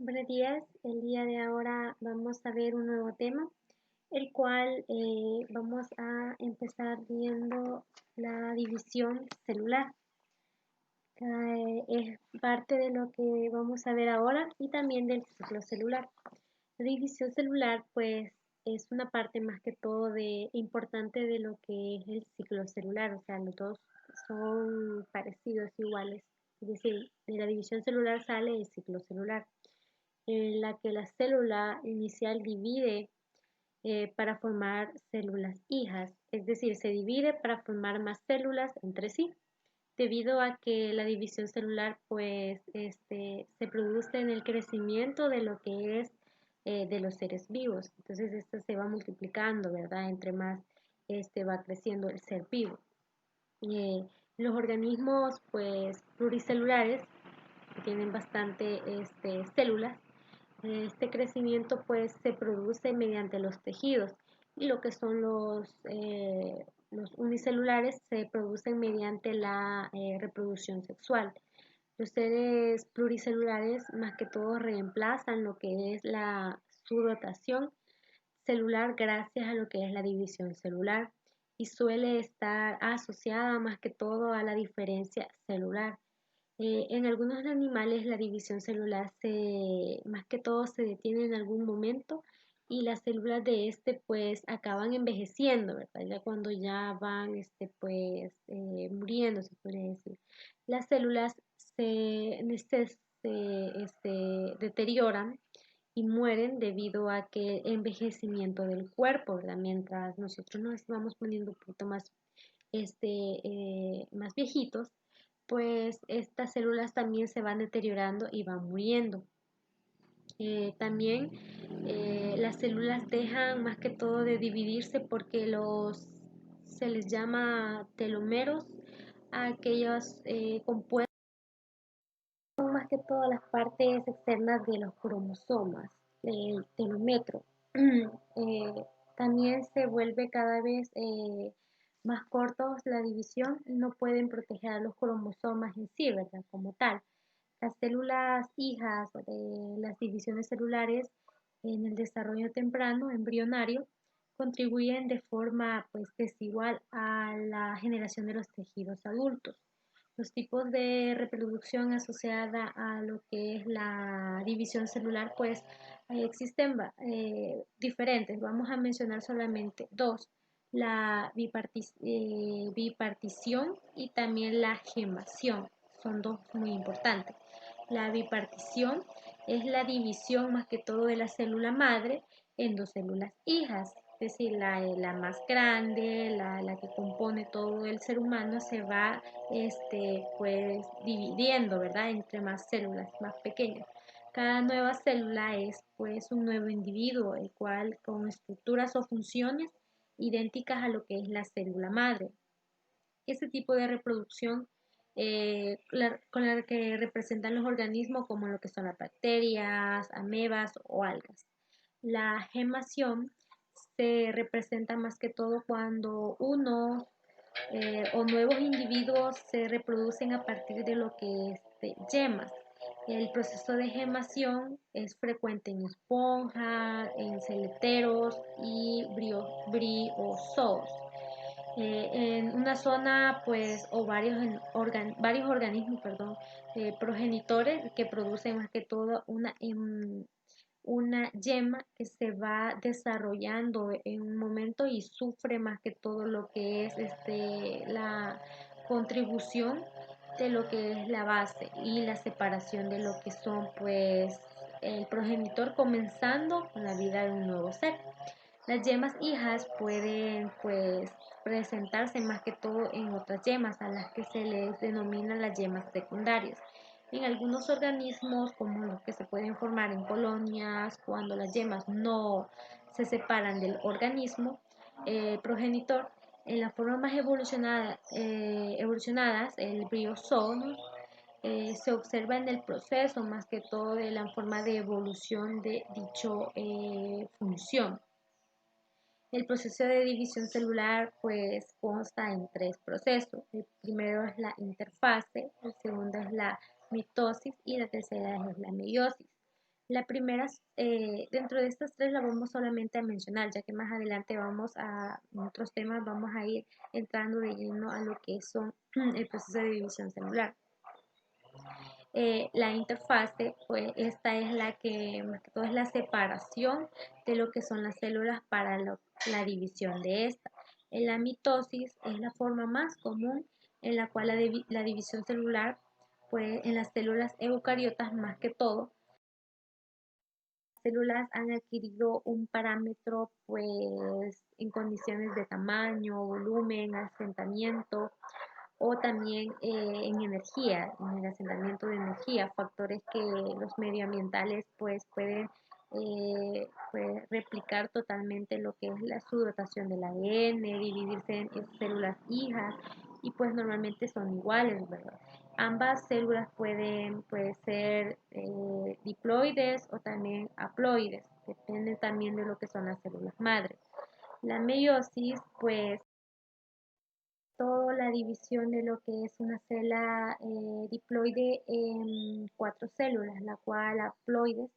Buenos días, el día de ahora vamos a ver un nuevo tema, el cual vamos a empezar viendo la división celular. Es parte de lo que vamos a ver ahora y también del ciclo celular. La división celular pues es una parte más que todo importante de lo que es el ciclo celular, o sea, los dos son parecidos, iguales. Es decir, de la división celular sale el ciclo celular en la que la célula inicial divide para formar células hijas, es decir, se divide para formar más células entre sí, debido a que la división celular pues se produce en el crecimiento de lo que es de los seres vivos. Entonces esto se va multiplicando, ¿verdad? Entre más va creciendo el ser vivo. Eh, los organismos pues pluricelulares que tienen bastante células, este crecimiento pues se produce mediante los tejidos y lo que son los unicelulares se producen mediante la reproducción sexual. Los seres pluricelulares más que todo reemplazan lo que es su dotación celular gracias a lo que es la división celular y suele estar asociada más que todo a la diferencia celular. En algunos animales la división celular más que todo se detiene en algún momento y las células de pues acaban envejeciendo, ¿verdad? Ya cuando ya van pues muriendo, se puede decir. Las células se deterioran y mueren debido a que el envejecimiento del cuerpo, ¿verdad? Mientras nosotros nos vamos poniendo un poquito más, más viejitos, pues estas células también se van deteriorando y van muriendo. También las células dejan más que todo de dividirse porque se les llama telómeros a aquellos compuestos, son más que todas las partes externas de los cromosomas, el telómero. También se vuelve cada vez más cortos la división y no pueden proteger a los cromosomas en sí, ¿verdad? Como tal. Las células hijas de las divisiones celulares en el desarrollo temprano, embrionario, contribuyen de forma pues, desigual a la generación de los tejidos adultos. Los tipos de reproducción asociada a lo que es la división celular, pues existen diferentes. Vamos a mencionar solamente dos, la bipartición y también la gemación. Son dos muy importantes. La bipartición es la división más que todo de la célula madre en dos células hijas. Es decir, la más grande, la que compone todo el ser humano, se va pues dividiendo, ¿verdad? Entre más células más pequeñas. Cada nueva célula es pues un nuevo individuo, el cual con estructuras o funciones idénticas a lo que es la célula madre. Este tipo de reproducción con la que representan los organismos como lo que son las bacterias, amebas o algas. La gemación se representa más que todo cuando uno o nuevos individuos se reproducen a partir de lo que es de yemas. El proceso de gemación es frecuente en esponjas, en celeteros y briozoos. En una zona, pues, o varios organismos, perdón, progenitores que producen más que todo una yema que se va desarrollando en un momento y sufre más que todo lo que es la contribución de lo que es la base y la separación de lo que son pues el progenitor comenzando con la vida de un nuevo ser. Las yemas hijas pueden pues presentarse más que todo en otras yemas a las que se les denomina las yemas secundarias. En algunos organismos, como los que se pueden formar en colonias, cuando las yemas no se separan del organismo progenitor, en la forma más evolucionadas, el briozoo, se observa en el proceso más que todo de la forma de evolución de dicho función. El proceso de división celular pues consta en tres procesos. El primero es la interfase, el segundo es la mitosis y la tercera es la meiosis. La primera, dentro de estas tres la vamos solamente a mencionar, ya que más adelante en otros temas vamos a ir entrando de lleno a lo que son el proceso de división celular. La interfase, pues esta es la que más que todo es la separación de lo que son las células para la división de esta. En la mitosis es la forma más común en la cual la división celular, pues en las células eucariotas más que todo, células han adquirido un parámetro pues en condiciones de tamaño, volumen, asentamiento o también en energía, en el asentamiento de energía, factores que los medioambientales pues pueden replicar totalmente lo que es su dotación del ADN, dividirse en células hijas y pues normalmente son iguales, ¿verdad? Ambas células pueden ser diploides o también haploides, depende también de lo que son las células madre. La meiosis, pues toda la división de lo que es una célula diploide en 4 células, la cual haploides.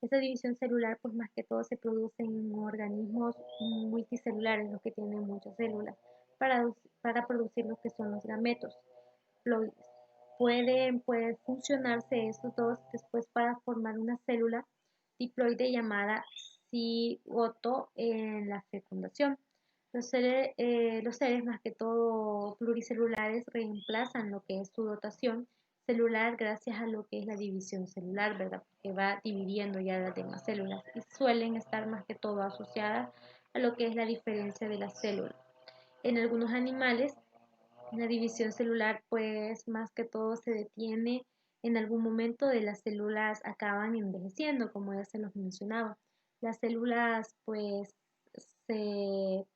Esta división celular, pues más que todo se produce en organismos multicelulares, los que tienen muchas células, para producir lo que son los gametos haploides. Pueden funcionarse estos dos después para formar una célula diploide llamada cigoto en la fecundación. Los seres más que todo pluricelulares reemplazan lo que es su dotación celular gracias a lo que es la división celular, ¿verdad? Porque va dividiendo ya las demás células y suelen estar más que todo asociadas a lo que es la diferencia de las células. En algunos animales, la división celular, pues más que todo se detiene en algún momento de las células acaban envejeciendo, como ya se los mencionaba. Las células, pues, se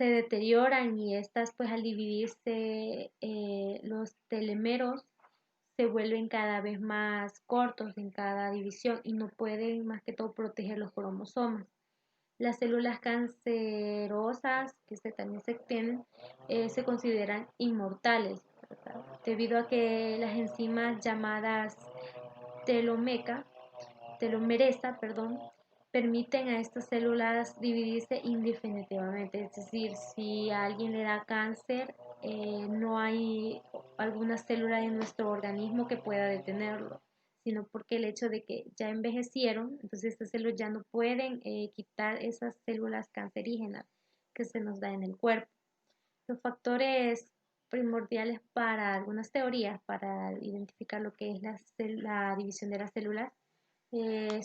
se deterioran y estas pues al dividirse los telómeros se vuelven cada vez más cortos en cada división y no pueden más que todo proteger los cromosomas. Las células cancerosas que también se tienen se consideran inmortales, ¿verdad? Debido a que las enzimas llamadas telomeca telomerasa, perdón, permiten a estas células dividirse indefinitivamente. Es decir, si a alguien le da cáncer, no hay alguna célula en nuestro organismo que pueda detenerlo, sino porque el hecho de que ya envejecieron, entonces estas células ya no pueden quitar esas células cancerígenas que se nos da en el cuerpo. Los factores primordiales para algunas teorías para identificar lo que es la división de las células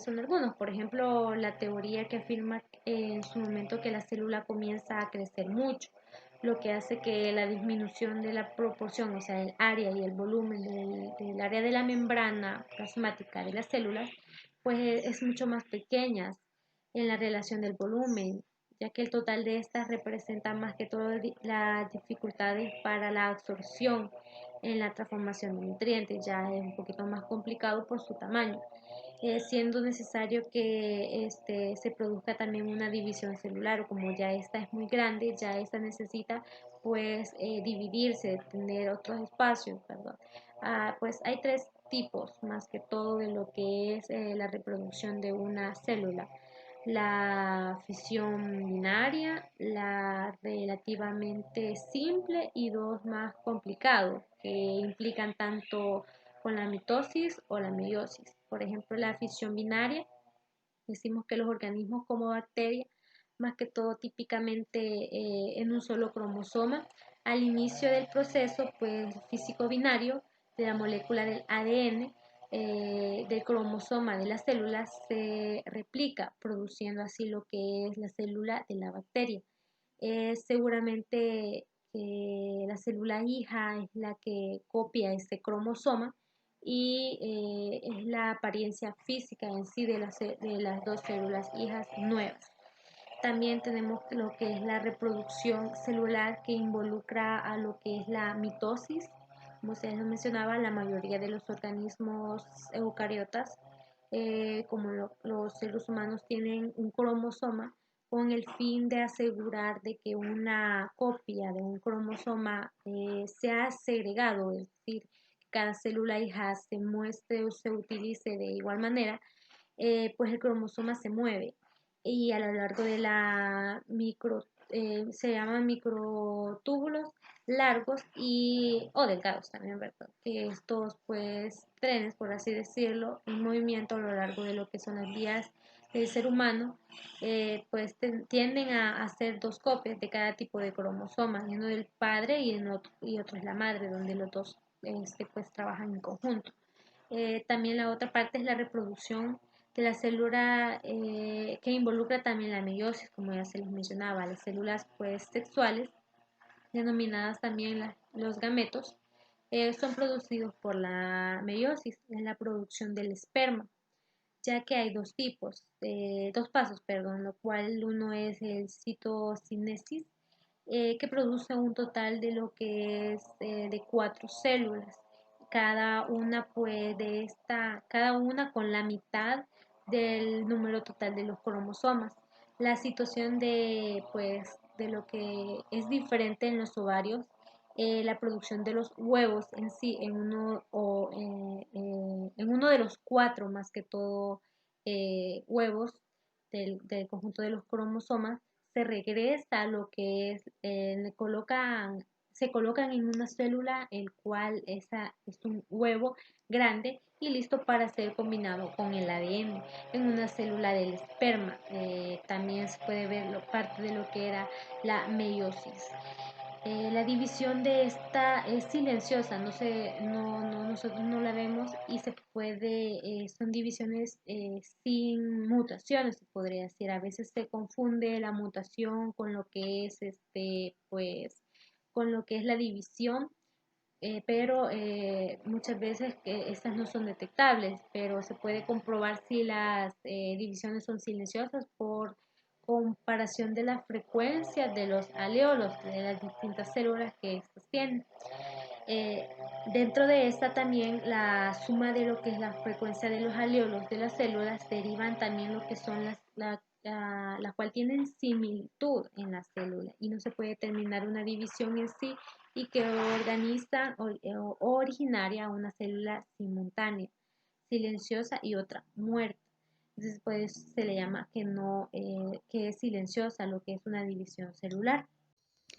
son algunos. Por ejemplo, la teoría que afirma en su momento que la célula comienza a crecer mucho, lo que hace que la disminución de la proporción, o sea, el área y el volumen del área de la membrana plasmática de las células, pues es mucho más pequeña en la relación del volumen, ya que el total de estas representa más que todo las dificultades para la absorción en la transformación de nutrientes, ya es un poquito más complicado por su tamaño, siendo necesario que se produzca también una división celular, o como ya esta es muy grande, ya esta necesita pues dividirse, tener otros espacios, perdón. Pues hay 3 tipos más que todo de lo que es la reproducción de una célula: la fisión binaria, la relativamente simple y dos más complicados que implican tanto con la mitosis o la meiosis. Por ejemplo, la fisión binaria, decimos que los organismos como bacterias, más que todo típicamente en un solo cromosoma, al inicio del proceso pues, físico binario de la molécula del ADN, del cromosoma de las células se replica, produciendo así lo que es la célula de la bacteria. Seguramente la célula hija es la que copia este cromosoma y es la apariencia física en sí de las dos células hijas nuevas. También tenemos lo que es la reproducción celular, que involucra a lo que es la mitosis. Como se mencionaba, la mayoría de los organismos eucariotas, como los seres humanos, tienen un cromosoma con el fin de asegurar de que una copia de un cromosoma sea segregado, es decir, que cada célula hija se muestre o se utilice de igual manera. pues el cromosoma se mueve y a lo largo de la se llaman microtúbulos largos o delgados también, ¿verdad? Que estos pues trenes, por así decirlo, en movimiento a lo largo de lo que son las vías del ser humano, pues tienden a hacer dos copias de cada tipo de cromosoma, uno del padre y otro es la madre, donde los dos pues trabajan en conjunto. También la otra parte es la reproducción de la célula que involucra también la meiosis, como ya se les mencionaba, las células pues sexuales, denominadas también los gametos, son producidos por la meiosis, en la producción del esperma, ya que hay dos pasos, perdón, lo cual uno es el citocinesis, que produce un total de lo que es de 4 células, cada una con la mitad del número total de los cromosomas. La situación de lo que es diferente en los ovarios, la producción de los huevos en sí, en uno de los 4 más que todo huevos del conjunto de los cromosomas, se regresa a lo que es, se colocan en una célula, el cual esa es un huevo grande y listo para ser combinado con el ADN en una célula del esperma. También se puede ver parte de lo que era la meiosis. La división de esta es silenciosa, nosotros no la vemos y son divisiones sin mutaciones, se podría decir. A veces se confunde la mutación con lo que es con lo que es la división, pero muchas veces estas no son detectables, pero se puede comprobar si las divisiones son silenciosas por comparación de la frecuencia de los aleolos de las distintas células que estos tienen. Eh, Dentro de esta también la suma de lo que es la frecuencia de los aleolos de las células derivan también lo que son las cual tienen similitud en la célula y no se puede determinar una división en sí y que organiza o originaria una célula simultánea, silenciosa y otra muerta. Entonces, pues se le llama que no, que es silenciosa lo que es una división celular.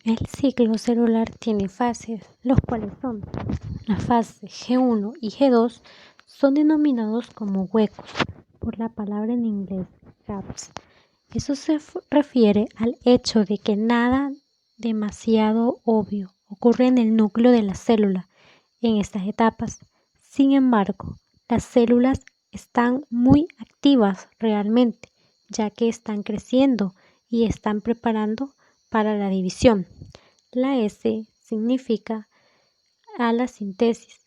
El ciclo celular tiene fases, los cuales son la fase G1 y G2 son denominados como huecos por la palabra en inglés gaps. Eso se refiere al hecho de que nada demasiado obvio ocurre en el núcleo de la célula en estas etapas. Sin embargo, las células están muy activas realmente, ya que están creciendo y están preparando para la división. La S significa a la síntesis,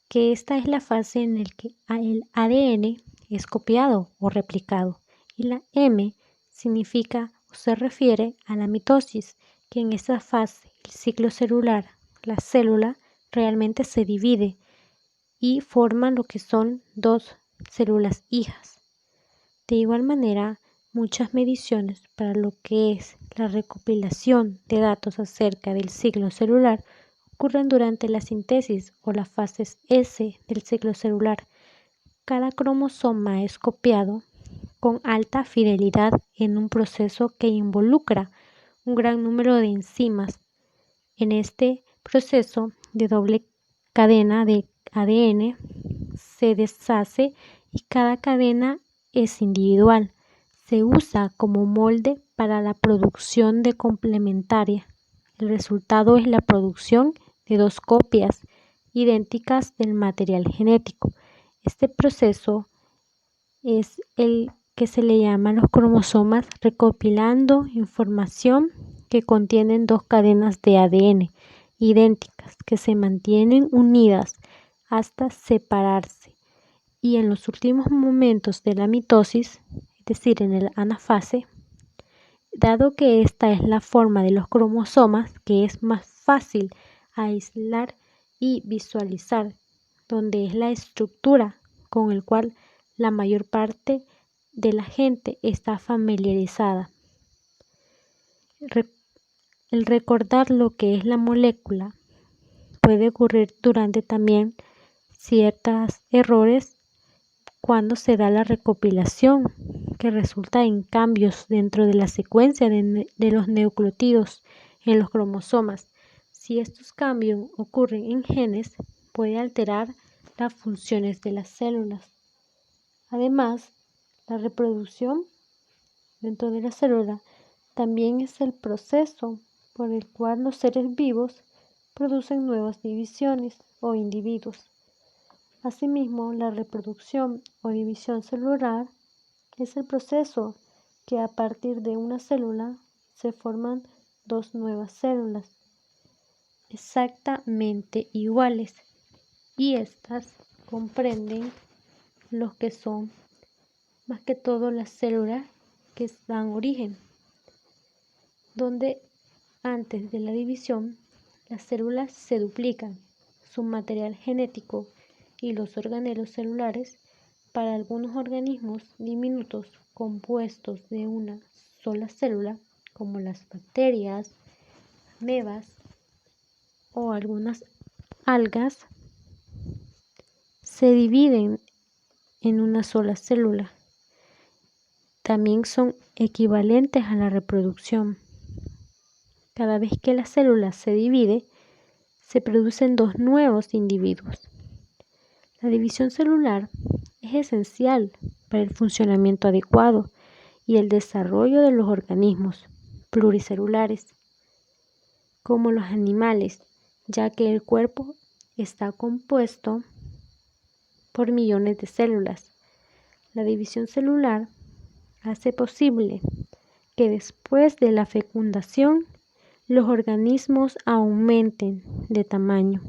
que esta es la fase en la que el ADN es copiado o replicado. Y la M significa o se refiere a la mitosis, que en esta fase el ciclo celular, la célula realmente se divide y forman lo que son dos células hijas. De igual manera, muchas mediciones para lo que es la recopilación de datos acerca del ciclo celular ocurren durante la síntesis o las fases S del ciclo celular. Cada cromosoma es copiado con alta fidelidad en un proceso que involucra un gran número de enzimas. En este proceso de doble cadena de ADN se deshace y cada cadena es individual. Se usa como molde para la producción de complementaria. El resultado es la producción de dos copias idénticas del material genético. Este proceso es el que se le llama los cromosomas, recopilando información que contienen dos cadenas de ADN idénticas que se mantienen unidas hasta separarse. Y en los últimos momentos de la mitosis, es decir, en el anafase, dado que esta es la forma de los cromosomas que es más fácil aislar y visualizar, donde es la estructura con el cual la mayor parte de la gente está familiarizada. El recordar lo que es la molécula puede ocurrir durante también ciertos errores cuando se da la recopilación, que resulta en cambios dentro de la secuencia de los nucleótidos en los cromosomas. Si estos cambios ocurren en genes, puede alterar las funciones de las células. Además, la reproducción dentro de la célula también es el proceso por el cual los seres vivos producen nuevas divisiones o individuos. Asimismo, la reproducción o división celular es el proceso que a partir de una célula se forman dos nuevas células exactamente iguales, y estas comprenden los que son más que todo las células que dan origen, donde antes de la división las células se duplican, su material genético y los organelos celulares. Para algunos organismos diminutos compuestos de una sola célula, como las bacterias, amebas o algunas algas, se dividen en una sola célula. También son equivalentes a la reproducción. Cada vez que la célula se divide, se producen dos nuevos individuos. La división celular es esencial para el funcionamiento adecuado y el desarrollo de los organismos pluricelulares, como los animales, ya que el cuerpo está compuesto por millones de células. La división celular hace posible que después de la fecundación los organismos aumenten de tamaño,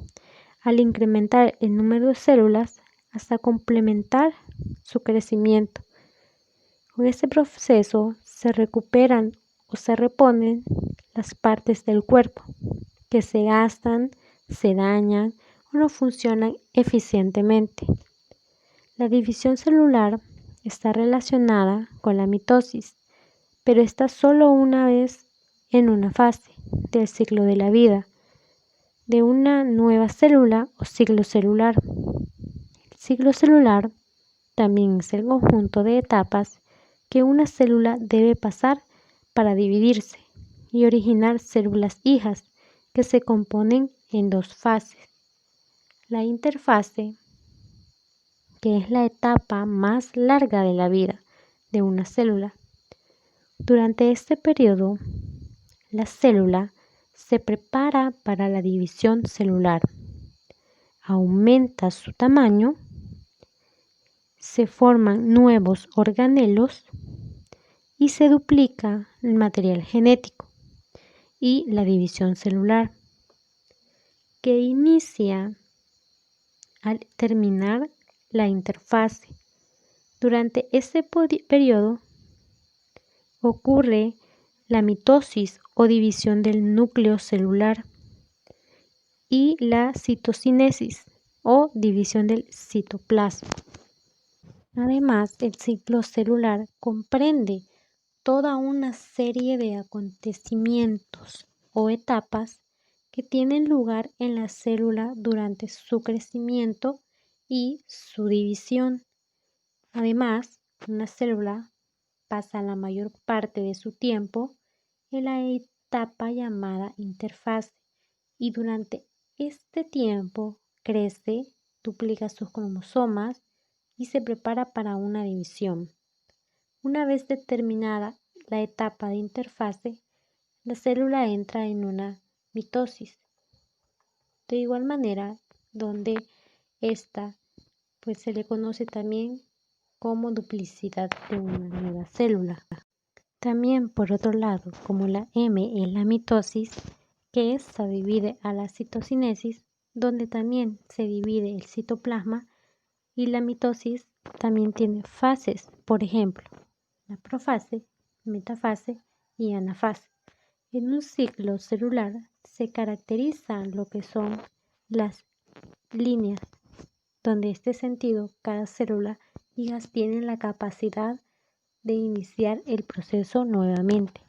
al incrementar el número de células hasta complementar su crecimiento. Con este proceso se recuperan o se reponen las partes del cuerpo que se gastan, se dañan o no funcionan eficientemente. La división celular está relacionada con la mitosis, pero está solo una vez en una fase del ciclo de la vida de una nueva célula o ciclo celular. El ciclo celular también es el conjunto de etapas que una célula debe pasar para dividirse y originar células hijas que se componen en dos fases. La interfase, que es la etapa más larga de la vida de una célula. Durante este periodo, la célula se prepara para la división celular, aumenta su tamaño, se forman nuevos organelos y se duplica el material genético y la división celular, que inicia al terminar la interfase. Durante este periodo ocurre la mitosis o división del núcleo celular y la citocinesis o división del citoplasma. Además, el ciclo celular comprende toda una serie de acontecimientos o etapas que tienen lugar en la célula durante su crecimiento y su división. Además, una célula pasa la mayor parte de su tiempo en la etapa llamada interfase, y durante este tiempo crece, duplica sus cromosomas y se prepara para una división. Una vez determinada la etapa de interfase, la célula entra en una mitosis. De igual manera, donde esta se le conoce también como duplicidad de una nueva célula. También, por otro lado, como la M es la mitosis, que esta divide a la citocinesis, donde también se divide el citoplasma, y la mitosis también tiene fases, por ejemplo, la profase, metafase y anafase. En un ciclo celular se caracterizan lo que son las líneas, donde este sentido cada célula hijas tienen la capacidad de iniciar el proceso nuevamente.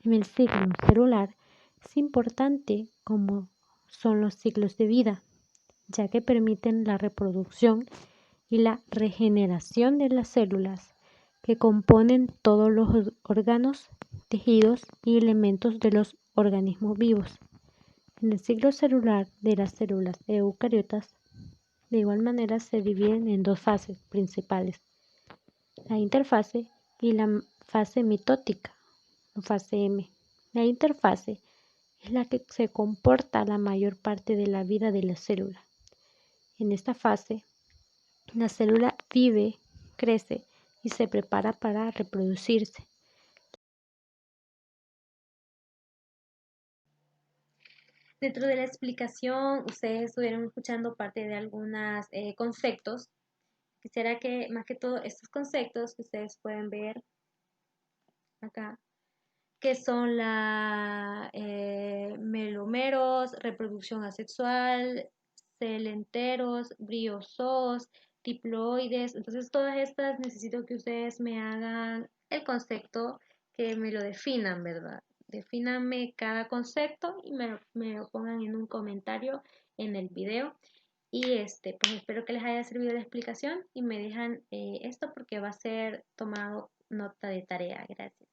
En el ciclo celular es importante como son los ciclos de vida, ya que permiten la reproducción y la regeneración de las células que componen todos los órganos, tejidos y elementos de los organismos vivos. En el ciclo celular de las células eucariotas, de igual manera se dividen en dos fases principales, la interfase y la fase mitótica, o fase M. La interfase es la que se comporta la mayor parte de la vida de la célula. En esta fase, la célula vive, crece y se prepara para reproducirse. Dentro de la explicación, ustedes estuvieron escuchando parte de algunos conceptos. Quisiera que más que todo estos conceptos que ustedes pueden ver acá, que son la melómeros, reproducción asexual, celenteros, briozoos, diploides. Entonces, todas estas necesito que ustedes me hagan el concepto, que me lo definan, ¿verdad? Defínanme cada concepto y me lo pongan en un comentario en el video. Y pues espero que les haya servido la explicación y me dejan esto porque va a ser tomado nota de tarea. Gracias.